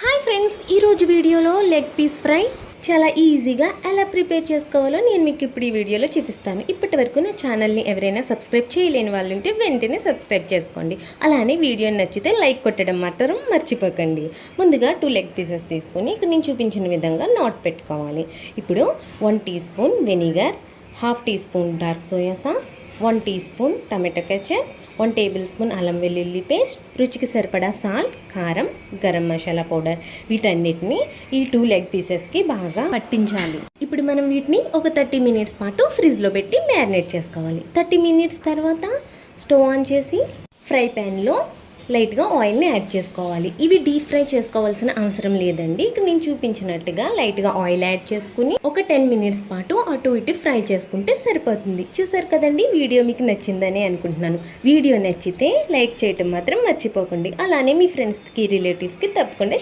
Hi friends, ఈరోజు వీడియోలో leg piece fry చాలా ఈజీగా ఎలా ప్రిపేర్ చేసుకోవాలో నేను మీకు ఇప్పుడు ఈ వీడియోలో చూపిస్తాను. ఇప్పటి వరకు నా ఛానల్ని ఎవరైనా సబ్స్క్రైబ్ చేయలేని వాళ్ళు ఉంటే వెంటనే సబ్స్క్రైబ్ చేసుకోండి. అలానే వీడియో నచ్చితే లైక్ కొట్టడం మాత్రం మర్చిపోకండి. ముందుగా 2 లెగ్ పీసెస్ తీసుకొని ఇక్కడ నేను చూపించిన విధంగా నాట్ పెట్టుకోవాలి. ఇప్పుడు 1 teaspoon vinegar, 1/2 teaspoon dark soya sauce, 1 teaspoon tomato ketchup, 1 tablespoon అల్లం వెల్లుల్లి పేస్ట్, రుచికి సరిపడా సాల్ట్, కారం, గరం మసాలా పౌడర్, వీటన్నిటిని ఈ 2 లెగ్ పీసెస్కి బాగా పట్టించాలి. ఇప్పుడు మనం వీటిని ఒక 30 మినిట్స్ పాటు ఫ్రిడ్జ్లో పెట్టి మ్యారినేట్ చేసుకోవాలి. 30 మినిట్స్ తర్వాత స్టవ్ ఆన్ చేసి ఫ్రై ప్యాన్లో లైట్గా ఆయిల్ని యాడ్ చేసుకోవాలి. ఇవి డీప్ ఫ్రై చేసుకోవాల్సిన అవసరం లేదండి. ఇక్కడ నేను చూపించినట్టుగా లైట్గా ఆయిల్ యాడ్ చేసుకుని ఒక 10 మినిట్స్ పాటు అటు ఇటు ఫ్రై చేసుకుంటే సరిపోతుంది. చూసారు కదండి, వీడియో మీకు నచ్చిందని అనుకుంటున్నాను. వీడియో నచ్చితే లైక్ చేయటం మాత్రం మర్చిపోకండి. అలానే మీ ఫ్రెండ్స్కి, రిలేటివ్స్కి తప్పకుండా